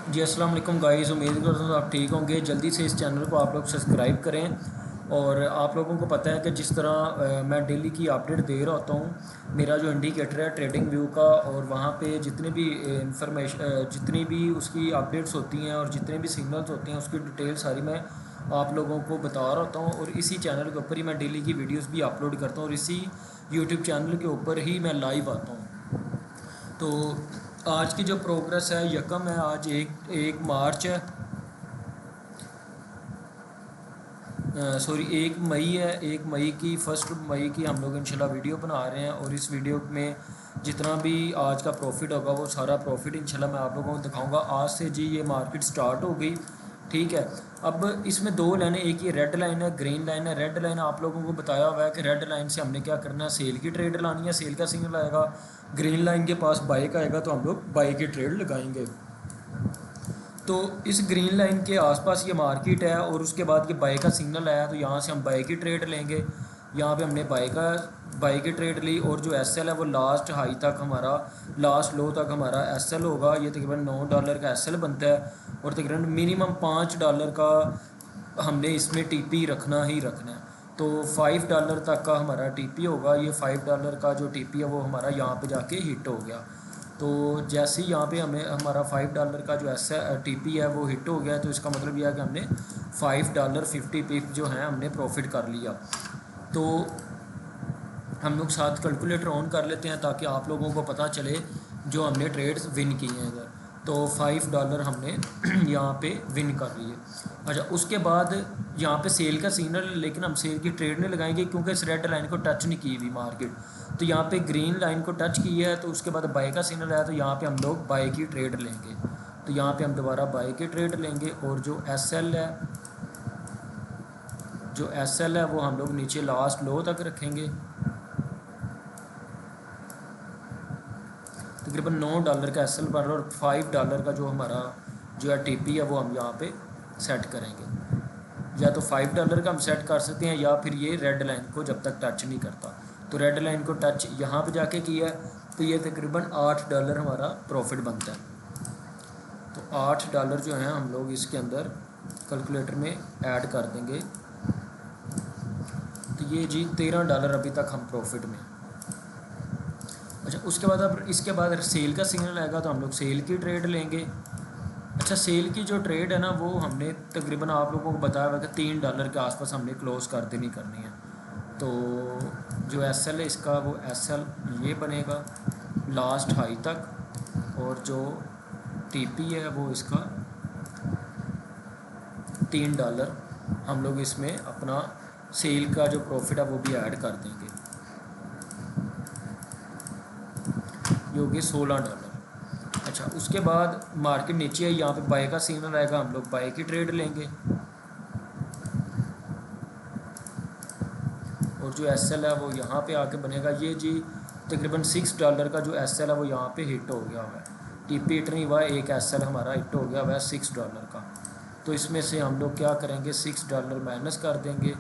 जी अस्सलाम वालेकुम गाइस, उम्मीद करता हूँ आप ठीक होंगे। जल्दी से इस चैनल को आप लोग सब्सक्राइब करें। और आप लोगों को पता है कि जिस तरह मैं डेली की अपडेट दे रहा होता हूँ, मेरा जो इंडिकेटर है ट्रेडिंग व्यू का, और वहाँ पे जितने भी इंफॉर्मेशन, जितनी भी उसकी अपडेट्स होती हैं और जितने भी सिग्नल्स होते हैं, उसकी डिटेल सारी मैं आप लोगों को बता रहा होता हूँ। और इसी चैनल के ऊपर ही मैं डेली की वीडियोज़ भी अपलोड करता हूँ, और इसी यूट्यूब चैनल के ऊपर ही मैं लाइव आता हूँ। तो आज की जो प्रोग्रेस है यकम है, आज एक एक मार्च है, सॉरी 1 मई है। 1 मई की, 1 मई की हम लोग इंशाल्लाह वीडियो बना रहे हैं, और इस वीडियो में जितना भी आज का प्रॉफिट होगा वो सारा प्रॉफिट इंशाल्लाह मैं आप लोगों को दिखाऊंगा। आज से जी ये मार्केट स्टार्ट हो गई, ठीक है। अब इसमें दो लाइनें, एक ये रेड लाइन है, ग्रीन लाइन है। रेड लाइन आप लोगों को बताया हुआ है कि रेड लाइन से हमने क्या करना है, सेल की ट्रेड लानी है, सेल का सिग्नल आएगा। ग्रीन लाइन के पास बाई का आएगा तो हम लोग बाई की ट्रेड लगाएंगे। तो इस ग्रीन लाइन के आसपास ये मार्केट है, और उसके बाद ये बाई का सिग्नल आया तो यहाँ से हम बाई की ट्रेड लेंगे। यहाँ पे हमने बाई की ट्रेड ली, और जो एस एल है वो लास्ट हाई तक हमारा, लास्ट लो तक हमारा एस एल होगा। ये तकरीबन $9 का एस एल बनता है, और तकरीबन मिनिमम $5 का हमने इसमें टी पी रखना ही रखना है। तो $5 तक का हमारा टी पी होगा। ये $5 का जो टी पी है वो हमारा यहाँ पे जाके हिट हो गया। तो जैसे ही यहाँ पे हमें हमारा $5 का जो एस टी पी है वो हिट हो गया, तो इसका मतलब यह है कि हमने $5.50 जो है हमने प्रॉफिट कर लिया। तो हम लोग साथ कैलकुलेटर ऑन कर लेते हैं ताकि आप लोगों को पता चले जो हमने ट्रेड्स विन किए हैं इधर। तो $5 हमने यहाँ पे विन कर लिए। अच्छा, उसके बाद यहाँ पे सेल का सिग्नल, लेकिन हम सेल की ट्रेड नहीं लगाएंगे क्योंकि इस रेड लाइन को टच नहीं की हुई मार्केट। तो यहाँ पे ग्रीन लाइन को टच की है, तो उसके बाद बाई का सिग्नल आया तो यहाँ पे हम लोग बाई की ट्रेड लेंगे। तो यहाँ पे हम दोबारा बाई की ट्रेड लेंगे, और जो एस एल है, वो हम लोग नीचे लास्ट लो तक रखेंगे। तकरीबन $9 का एस एल पर, और $5 का जो हमारा जो है टी पी है वो हम यहाँ पे सेट करेंगे। या तो $5 का हम सेट कर सकते हैं, या फिर ये रेड लाइन को जब तक टच नहीं करता। तो रेड लाइन को टच यहाँ पे जाके किया तो ये तकरीबन $8 हमारा प्रॉफिट बनता है। तो $8 जो है हम लोग इसके अंदर कैलकुलेटर में ऐड कर देंगे। तो ये जी $13 अभी तक हम प्रॉफिट में। अच्छा, उसके बाद अब इसके बाद सेल का सिग्नल आएगा तो हम लोग सेल की ट्रेड लेंगे। अच्छा, सेल की जो ट्रेड है ना वो हमने तकरीबन आप लोगों को बताया हुआ कि $3 के आसपास हमने क्लोज कर देनी करनी है। तो जो एस एल है इसका, वो एस एल ये बनेगा लास्ट हाई तक, और जो टी पी है वो इसका $3 हम लोग इसमें अपना सेल का जो प्रॉफिट है वो भी ऐड कर देंगे, जो कि $16। अच्छा, उसके बाद मार्केट नीचे है, यहाँ पे बाई का सिग्नल आएगा, हम लोग बाई की ट्रेड लेंगे। और जो एस एल है वो यहाँ पे आके बनेगा। ये जी तकरीबन $6 का जो एस एल है वो यहाँ पे हिट हो गया हुआ है। टी पी हिट नहीं हुआ है, एक एस एल हमारा हिट हो गया हुआ है $6 का। तो इसमें से हम लोग क्या करेंगे, $6 माइनस कर देंगे,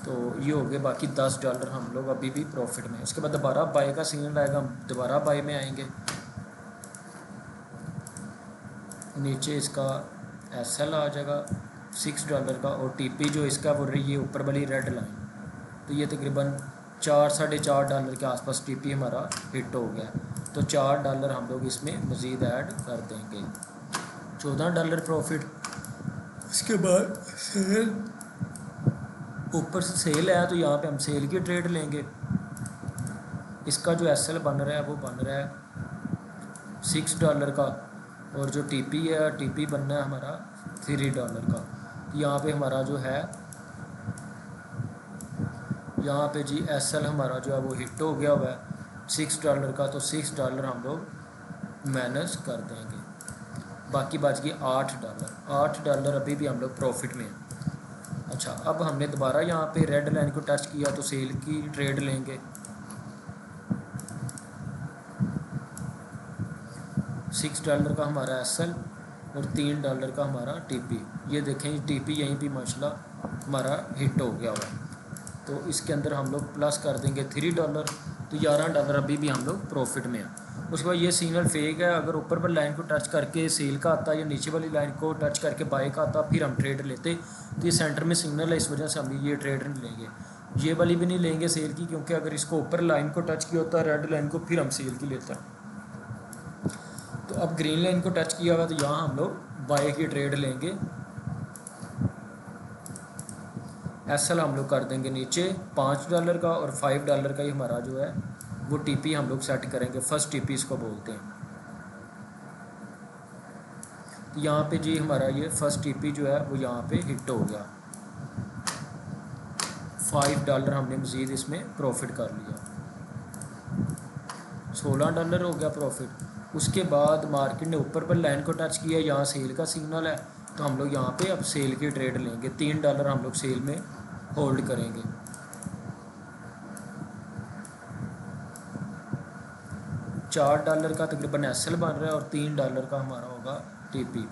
तो ये हो गए बाकी $10 हम लोग अभी भी प्रॉफिट में। उसके बाद दोबारा बाई का सिग्नल आएगा, हम दोबारा बाई में आएंगे। नीचे इसका एस एल आ जाएगा $6 का, और टी पी जो इसका वो रही है ऊपर वाली रेड लाइन। तो ये तकरीबन $4-4.5 के आसपास टी पी हमारा हिट हो गया। तो $4 हम लोग इसमें मज़ीद ऐड कर देंगे, $14 प्रॉफिट। उसके बाद सेल, ऊपर से सेल है तो यहाँ पे हम सेल की ट्रेड लेंगे। इसका जो एस एल बन रहा है वो बन रहा है $6 का, और जो टी पी है, टी पी बनना है हमारा $3 का। यहाँ पे हमारा जो है, यहाँ पे जी एस एल हमारा जो है वो हिट हो गया हुआ है $6 का। तो $6 हम लोग माइनस कर देंगे, बाकी बच गई $8 अभी भी हम लोग प्रॉफिट में हैं। अच्छा, अब हमने दोबारा यहाँ पे रेड लाइन को टच किया तो सेल की ट्रेड लेंगे। $6 का हमारा एस एल, और $3 का हमारा टी पी। ये देखें टी पी यहीं पे माशाल्लाह हमारा हिट हो गया हुआ है। तो इसके अंदर हम लोग प्लस कर देंगे $3। तो $11 अभी भी हम लोग प्रॉफिट में हैं। उसके बाद ये सिग्नल फेक है, अगर ऊपर पर लाइन को टच करके सेल का आता या नीचे वाली लाइन को टच करके बाय का आता फिर हम ट्रेड लेते। तो ये सेंटर में सिग्नल है, इस वजह से हम ये ट्रेड नहीं लेंगे, ये वाली भी नहीं लेंगे सेल की, क्योंकि अगर इसको ऊपर लाइन को टच किया होता है रेड लाइन को, फिर हम सेल की लेते हैं। तो अब ग्रीन लाइन को टच किया हुआ तो यहाँ हम लोग बाय की ट्रेड लेंगे। एसएल हम लोग कर देंगे नीचे $5 का, और $5 का ही हमारा जो है वो टीपी हम लोग सेट करेंगे, फर्स्ट टीपी इसको बोलते हैं। तो यहाँ पे जी हमारा ये फर्स्ट टीपी जो है वो यहाँ पे हिट हो गया, $5 हमने मज़ीद इसमें प्रॉफिट कर लिया, $16 हो गया प्रॉफिट। उसके बाद मार्केट ने ऊपर पर लाइन को टच किया, यहाँ सेल का सिग्नल है, तो हम लोग यहाँ पे अब सेल की ट्रेड लेंगे, $3 हम लोग सेल में होल्ड करेंगे। $4 का तकरीबन एसएल बन रहा है और $3 का हमारा होगा टीपी।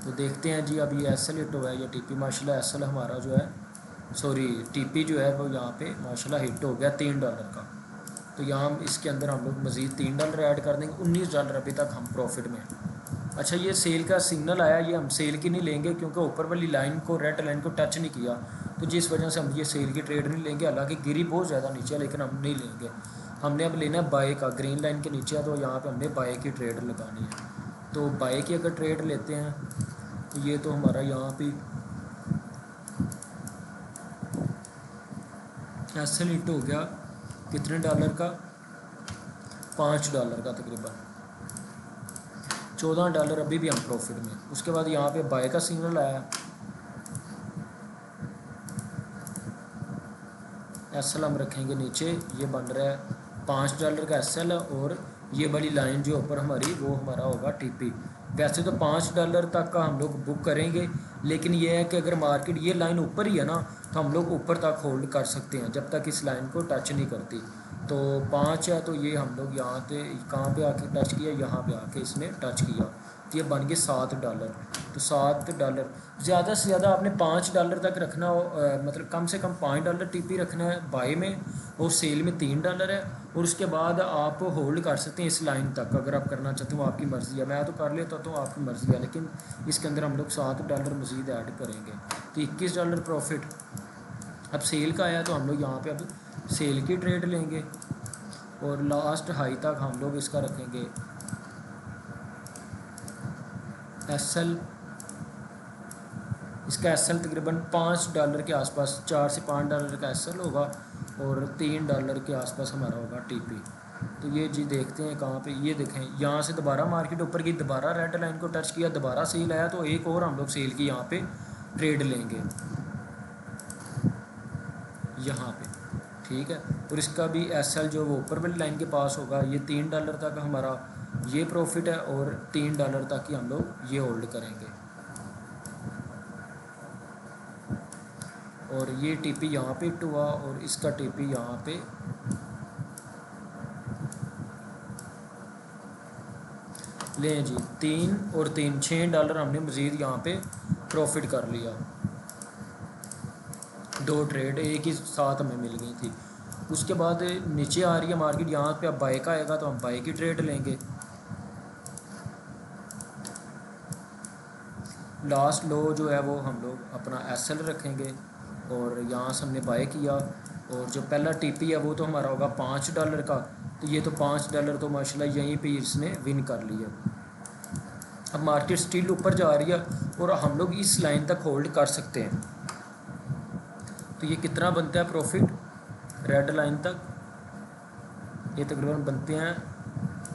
तो देखते हैं जी, अभी एसएल हिट हुआ है या टीपी। माशाल्लाह एसएल हमारा जो है, सॉरी टीपी जो है वो यहाँ पे माशाल्लाह हिट हो गया $3 का। तो यहाँ इसके अंदर हम लोग मज़ीद $3 ऐड कर देंगे, $19 अभी तक हम प्रॉफिट में हैं। अच्छा, ये सेल का सिग्नल आया, ये हम सेल की नहीं लेंगे क्योंकि ऊपर वाली लाइन को, रेड लाइन को टच नहीं किया, तो जिस वजह से हम ये सेल की ट्रेड नहीं लेंगे। हालांकि गिरी बहुत ज़्यादा नीचे है, लेकिन हम नहीं लेंगे। हमने अब लेना है बाय का, ग्रीन लाइन के नीचे है, तो यहाँ पे हमने बाय की ट्रेड लगानी है। तो बाय की अगर ट्रेड लेते हैं तो ये तो हमारा यहाँ पे एसएल हिट हो गया कितने डॉलर का, $5 का तकरीबन, $14 अभी भी हम प्रॉफिट में। उसके बाद यहाँ पे बाय का सिग्नल आया, एसएल हम रखेंगे नीचे, ये बन रहा है $5 का एसएल, और ये वाली लाइन जो ऊपर हमारी वो हमारा होगा टीपी। वैसे तो $5 तक का हम लोग बुक करेंगे, लेकिन ये है कि अगर मार्केट ये लाइन ऊपर ही है ना, तो हम लोग ऊपर तक होल्ड कर सकते हैं जब तक इस लाइन को टच नहीं करती। तो 5 है, तो ये हम लोग यहाँ पे कहाँ पे आके टच किया, यहाँ पे आके इसने टच किया, तो ये बन गए $7। तो $7, ज़्यादा से ज़्यादा आपने $5 तक रखना हो, मतलब कम से कम $5 टीपी रखना है बाय में, और सेल में $3 है, और उसके बाद आप होल्ड कर सकते हैं इस लाइन तक। अगर आप करना चाहते हो आपकी मर्ज़ी है, मैं तो कर लेता तो आपकी मर्ज़ी है, लेकिन इसके अंदर हम लोग $7 मज़ीद ऐड करेंगे, तो $21 प्रॉफिट। अब सेल का आया तो हम लोग यहाँ पे अब सेल की ट्रेड लेंगे, और लास्ट हाई तक हम लोग इसका रखेंगे एसएल। इसका एसएल तकरीबन $5 के आसपास, $4 से $5 का एसएल होगा, और $3 के आसपास हमारा होगा टीपी। तो ये जी देखते हैं कहाँ पे, ये देखें यहाँ से दोबारा मार्केट ऊपर की, दोबारा रेड लाइन को टच किया, दोबारा सेल आया, तो एक और हम लोग सेल की यहाँ पे ट्रेड लेंगे यहाँ पे, ठीक है। और इसका भी एसएल जो वो ऊपर वाली लाइन के पास होगा, ये $3 तक हमारा ये प्रॉफिट है, और $3 तक ही हम लोग ये होल्ड करेंगे। और ये टीपी यहाँ पे हिट हुआ, और इसका टीपी यहाँ पे लें जी, 3 और 3 $6 हमने मज़ीद यहाँ पे प्रॉफिट कर लिया। 2 ट्रेड एक ही साथ हमें मिल गई थी। उसके बाद नीचे आ रही है मार्केट, यहाँ पे अब बाय का आएगा, तो हम बाय की ट्रेड लेंगे। लास्ट लो जो है वो हम लोग अपना एसएल रखेंगे, और यहाँ से हमने बाय किया, और जो पहला टीपी है वो तो हमारा होगा $5 का, तो ये तो $5 तो माशाल्लाह यहीं पे इसने विन कर लिया। अब मार्केट स्टिल ऊपर जा रही है, और हम लोग इस लाइन तक होल्ड कर सकते हैं। तो ये कितना बनता है प्रॉफिट रेड लाइन तक, ये तकरीबन बनते हैं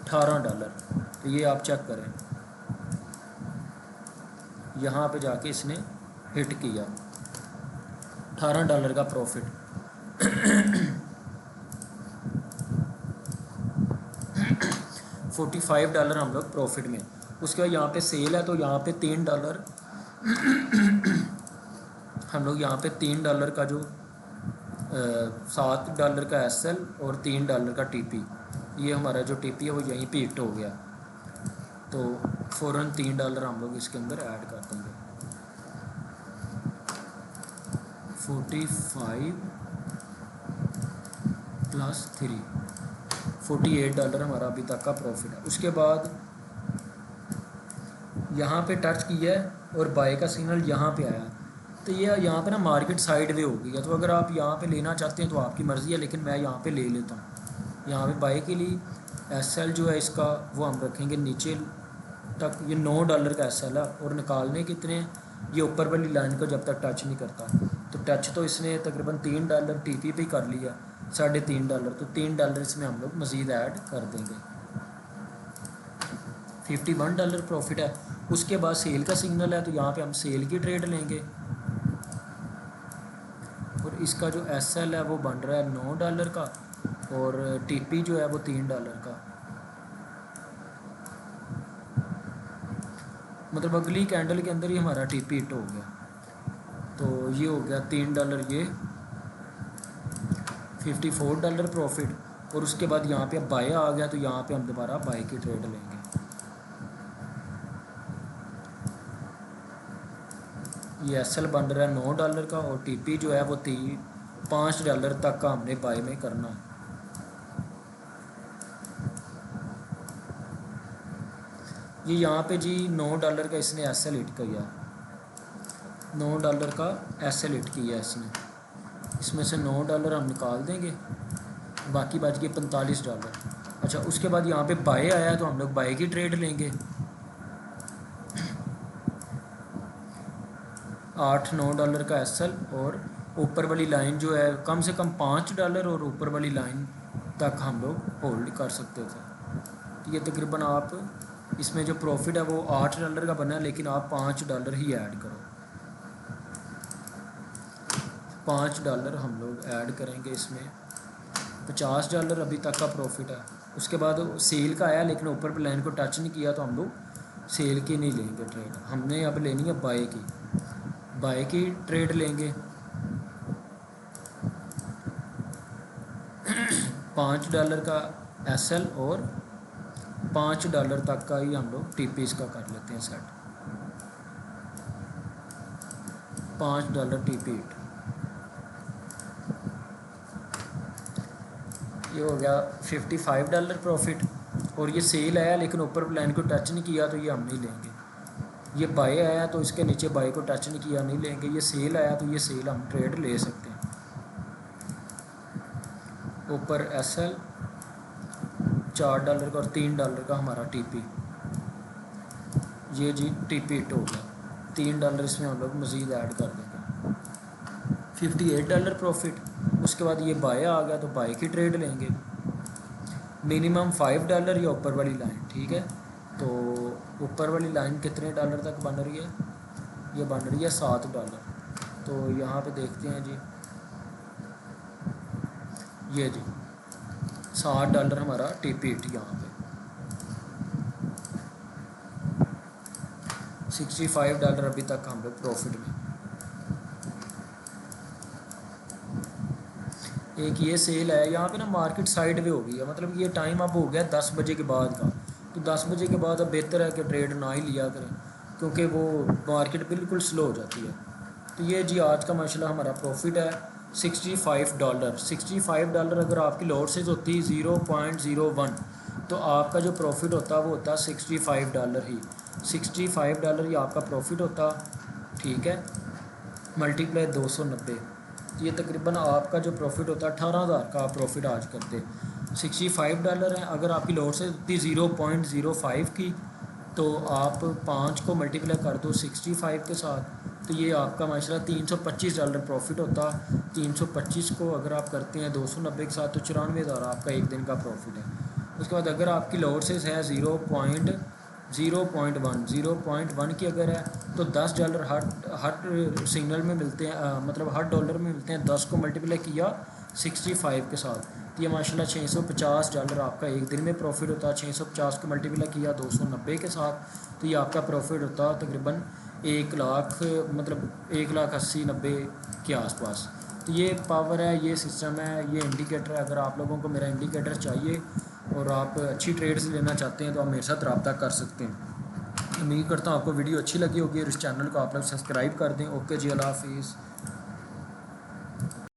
$18। तो ये आप चेक करें, यहाँ पे जाके इसने हिट किया, $18 का प्रॉफिट। $45 हम लोग प्रॉफिट में। उसके बाद यहाँ पे सेल है, तो यहाँ पे $3 हम लोग यहाँ पे $3 का जो $7 का एसएल और $3 का टीपी, ये हमारा जो टीपी है वो यहीं पे हिट हो गया, तो फ़ौरन $3 हम लोग इसके अंदर ऐड कर देंगे। 45 +3, $48 हमारा अभी तक का प्रॉफिट है। उसके बाद यहाँ पे टच किया है और बाय का सिग्नल यहाँ पे आया, तो ये यहाँ पे ना मार्केट साइड वे हो गई है। तो अगर आप यहाँ पे लेना चाहते हैं तो आपकी मर्ज़ी है, लेकिन मैं यहाँ पे ले लेता हूँ। यहाँ पे बाय के लिए SL जो है इसका वो हम रखेंगे नीचे तक, ये $9 का SL है। और निकालने कितने हैं, ये ऊपर वाली लाइन को जब तक टच नहीं करता। तो टच तो इसने तकरीबन $3 TP पे कर लिया, $3.5, तो $3 इसमें हम लोग मज़ीद ऐड कर देंगे। $51 प्रॉफिट है। उसके बाद सेल का सिग्नल है, तो यहाँ पे हम सेल की ट्रेड लेंगे और इसका जो SL है वो बन रहा है $9 का और TP जो है वो $3 का। मतलब अगली कैंडल के अंदर ही हमारा TP हिट हो गया। तो ये हो गया $3, ये $54 प्रॉफिट। और उसके बाद यहाँ पे बाय आ गया, तो यहाँ पे हम दोबारा बाय की ट्रेड लेंगे। ये SL बन रहा है $9 का और TP जो है वो $5 तक का हमने बाय में करना है। ये यहाँ पे जी $9 का इसने SL हिट किया, $9 का SL हिट किया इसने। इसमें से $9 हम निकाल देंगे, बाकी बच गए $45। अच्छा, उसके बाद यहाँ पे बाय आया, तो हम लोग बाय की ट्रेड लेंगे। 8-9 का SL और ऊपर वाली लाइन जो है कम से कम $5 और ऊपर वाली लाइन तक हम लोग होल्ड कर सकते थे। तो ये तकरीबन आप इसमें जो प्रॉफिट है वो $8 का बना है, लेकिन आप $5 ही ऐड करो। $5 हम लोग ऐड करेंगे इसमें, $50 अभी तक का प्रॉफिट है। उसके बाद सेल का आया, लेकिन ऊपर लाइन को टच नहीं किया, तो हम लोग सेल की नहीं लेंगे ट्रेड। हमने अब लेनी है बाय की, बाय की ट्रेड लेंगे। $5 का SL और $5 तक का ही हम लोग TP इसका कर लेते हैं सेट। $5 TP हिट, ये हो गया $55 प्रॉफिट। और ये सेल आया, लेकिन ऊपर लाइन को टच नहीं किया, तो ये हम नहीं लेंगे। ये बाय आया, तो इसके नीचे बाय को टच नहीं किया, नहीं लेंगे। ये सेल आया, तो ये सेल हम ट्रेड ले सकते हैं। ऊपर SL $4 का और $3 का हमारा TP, ये जी TP हिट हो गया। $3 इसमें हम लोग मज़ीद ऐड कर देंगे, $58 प्रॉफिट। उसके बाद ये बाय आ गया, तो बाय की ट्रेड लेंगे। मिनिमम $5 या ऊपर वाली लाइन, ठीक है। तो ऊपर वाली लाइन कितने डॉलर तक बन रही है, ये बन रही है $7। तो यहाँ पे देखते हैं जी, ये जी $7 हमारा TP हिट। यहाँ पे $65 अभी तक हम लोग प्रॉफिट में। एक ये सेल है, यहाँ पे ना मार्केट साइड वे हो गई है। मतलब ये टाइम अब हो गया 10 बजे के बाद का, तो 10 बजे के बाद अब बेहतर है कि ट्रेड ना ही लिया करें, क्योंकि वो मार्केट बिल्कुल स्लो हो जाती है। तो ये जी आज का माशाल्लाह हमारा प्रॉफिट है $65। $65 अगर आपकी लॉसेज होती 0.01, तो आपका जो प्रॉफिट होता वो होता $65 ही। $65 ही आपका प्रॉफिट होता, ठीक है। मल्टीप्लाई 290, ये तकरीबन आपका जो प्रॉफिट होता है 18,000 का आप प्रॉफिट आज करते। $65 है। अगर आपकी लॉसेज होती 0.05 की, तो आप 5 को मल्टीप्लाई कर दो 65 के साथ, तो ये आपका माशाल्लाह $325 प्रॉफिट होता। 325 को अगर आप करते हैं 290 के साथ, तो 94,000 आपका एक दिन का प्रॉफिट है। उसके बाद अगर आपकी लॉसेज है 0.1 की अगर है, तो $10 हर सिग्नल में मिलते हैं, मतलब हर डॉलर में मिलते हैं। 10 को मल्टीप्लाई किया 65 के साथ, तो ये माशाल्लाह $650 आपका एक दिन में प्रॉफिट होता है। 650 को मल्टीप्लाई किया 290 के साथ, तो ये आपका प्रॉफिट होता तकरीबन 1 लाख, मतलब 1,80,90 के आसपास। तो ये पावर है, ये सिस्टम है, ये इंडिकेटर है। अगर आप लोगों को मेरा इंडिकेटर चाहिए और आप अच्छी ट्रेड्स लेना चाहते हैं, तो आप मेरे साथ रब्ता कर सकते हैं। उम्मीद करता हूँ आपको वीडियो अच्छी लगी होगी और इस चैनल को आप लोग सब्सक्राइब कर दें। ओके जी, अल्लाह हाफिज़।